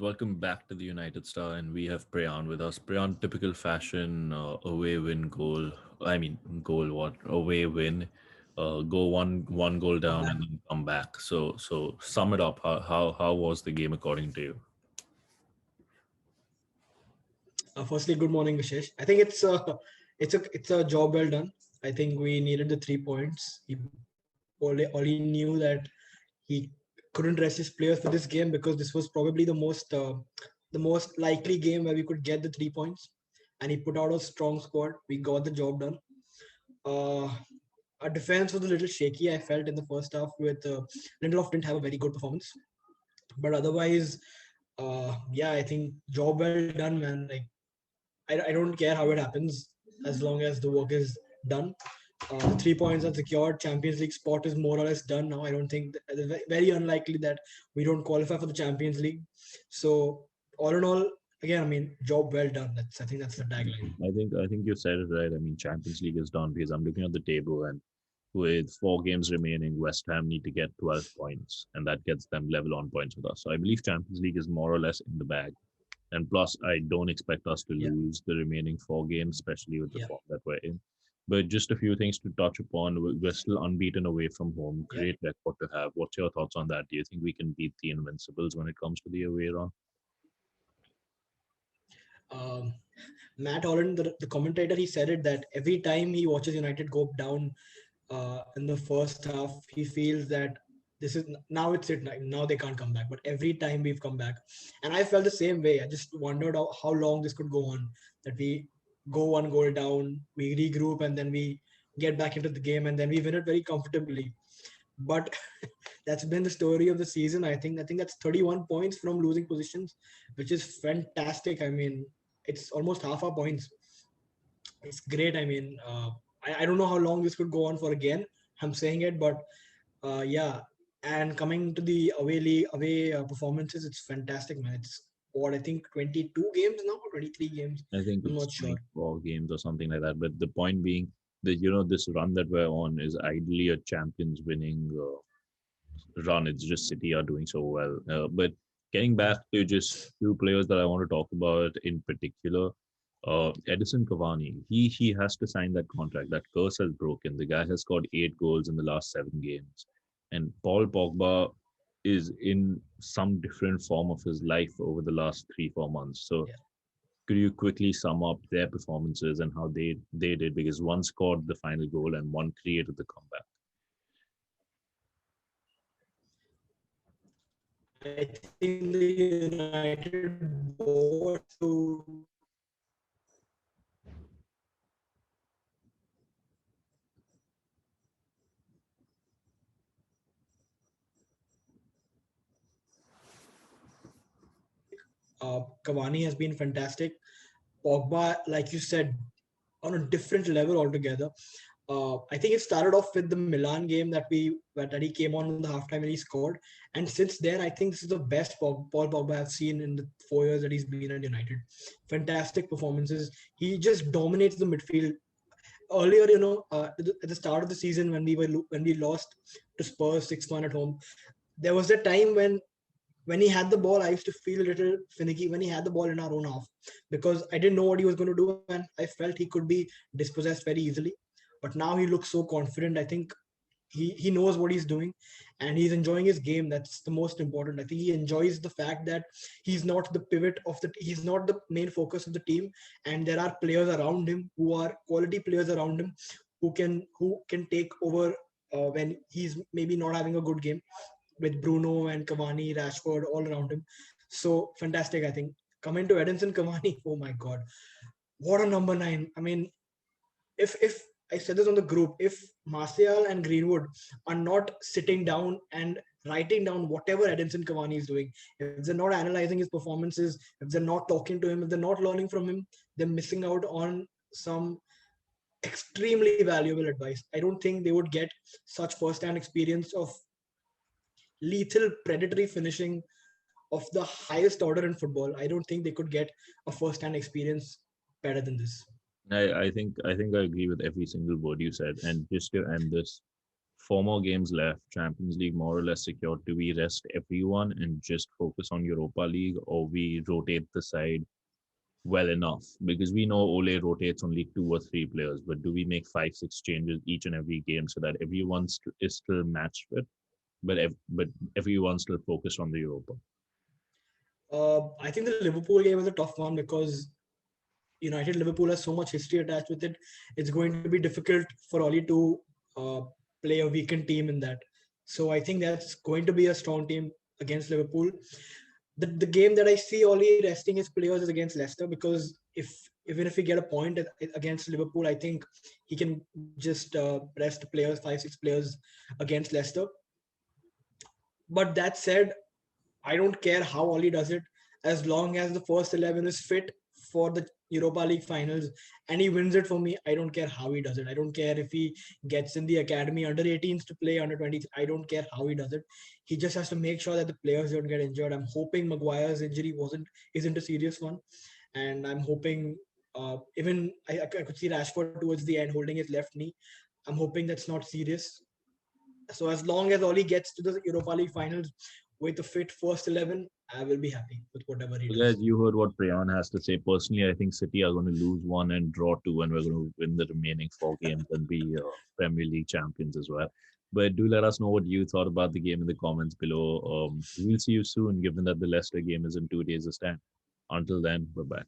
welcome back to the United Star, and we have Prayan with us. Prayan, typical fashion, away win goal. I mean, goal what? Away win, go one goal Come down back. and then come back. So sum it up. How was the game according to you? Firstly, good morning, Vishesh. I think it's a job well done. I think we needed the 3 points. He knew that he couldn't rest his players for this game because this was probably the most likely game where we could get the 3 points. And he put out a strong squad. We got the job done. Uh, our defense was a little shaky. I felt in the first half with Lindelof didn't have a very good performance, but otherwise, yeah, I think job well done, man. Like I don't care how it happens as long as the work is done. The 3 points are secured. Champions League spot is more or less done now. I don't think it's very unlikely that we don't qualify for the Champions League. So all in all, again, I mean, job well done. I think that's the tagline. I think you said it right. I mean, Champions League is done because I'm looking at the table, and with 4 games remaining, West Ham need to get 12 points, and that gets them level on points with us. So I believe Champions League is more or less in the bag. And plus, I don't expect us to Yeah, lose the remaining 4 games, especially with the yeah, form that we're in. But just a few things to touch upon. We're still unbeaten away from home. yeah. Great record to have. What's your thoughts on that? Do you think we can beat the Invincibles when it comes to the away run? Um, Matt Holland, the commentator, he said it that every time he watches United go down in the first half, he feels that this is now it's it now they can't come back. But every time we've come back, and I felt the same way. I just wondered how long this could go on. That we go one goal down, we regroup, and then we get back into the game, and then we win it very comfortably. But that's been the story of the season. I think that's 31 points from losing positions, which is fantastic. I mean, it's almost half our points. It's great. I mean, I don't know how long this could go on for again. I'm saying it, but yeah. And coming to the away performances, it's fantastic, man. It's what I think 22 games now, or 23 games. I think I'm it's not sure. 24 games or something like that. But the point being that, this run that we're on is ideally a champions winning run. It's just City are doing so well. But getting Yeah. back to just two players that I want to talk about in particular, Edison Cavani. He has to sign that contract. That curse has broken. The guy has scored 8 goals in the last 7 games, and Paul Pogba is in some different form of his life over the last 3 4 months. So Yeah. could you quickly sum up their performances and how they did? Because one scored the final goal and one created the comeback. I think the United board to Cavani has been fantastic. Pogba, like you said, on a different level altogether. I think it started off with the Milan game that he came on in the halftime and he scored. And since then, I think this is the best Paul Pogba I've seen in the 4 years that he's been at United. Fantastic performances. He just dominates the midfield. Earlier, at the start of the season when we lost to Spurs 6-1 at home, there was a time when he had the ball, I used to feel a little finicky when he had the ball in our own half because I didn't know what he was going to do, and I felt he could be dispossessed very easily. But now he looks so confident. I think he knows what he's doing, and he's enjoying his game. That's the most important. I think he enjoys the fact that he's not the pivot of he's not the main focus of the team, and there are players around him who are quality players around him who can take over when he's maybe not having a good game with Bruno and Cavani, Rashford all around him. So fantastic, I think. Coming to Edinson Cavani, oh my God, what a number 9! I mean, if I said this on the group, if Martial and Greenwood are not sitting down and writing down whatever Edinson Cavani is doing, if they're not analyzing his performances, if they're not talking to him, if they're not learning from him, they're missing out on some extremely valuable advice. I don't think they would get such first-hand experience of lethal predatory finishing of the highest order in football. I don't think they could get a first-hand experience better than this. I think I agree with every single word you said. And just to end this, Four more games left. Champions League more or less secured. Do we rest everyone and just focus on Europa League, or we rotate the side well enough? Because we know Ole rotates only two or three players, but do we make five, six changes each and every game so that everyone is still match fit, but everyone's still focused on the Europa? I think the Liverpool game is a tough one because United Liverpool has so much history attached with it. It's going to be difficult for Oli to uh, play a weakened team in that. So I think that's going to be a strong team against Liverpool. The game that I see Oli resting his players is against Leicester, because even if we get a point against Liverpool, I think he can just rest players, 5, 6 players against Leicester. But that said, I don't care how Oli does it, as long as the first 11 is fit for the Europa League finals and he wins it for me. I don't care how he does it. I don't care if he gets in the academy under 18s to play under 20s. I don't care how he does it. He just has to make sure that the players don't get injured. I'm hoping Maguire's injury isn't a serious one, and I'm hoping even I could see Rashford towards the end holding his left knee. I'm hoping that's not serious. So as long as Oli gets to the Europa League finals with a fit first 11, I will be happy with whatever he So guys, does. you heard what Prayan has to say. Personally, I think City are going to lose one and draw two, and we're going to win the remaining four games and be Premier League champions as well. But do let us know what you thought about the game in the comments below. We'll see you soon, given that the Leicester game is in 2 days' time. Until then, bye bye.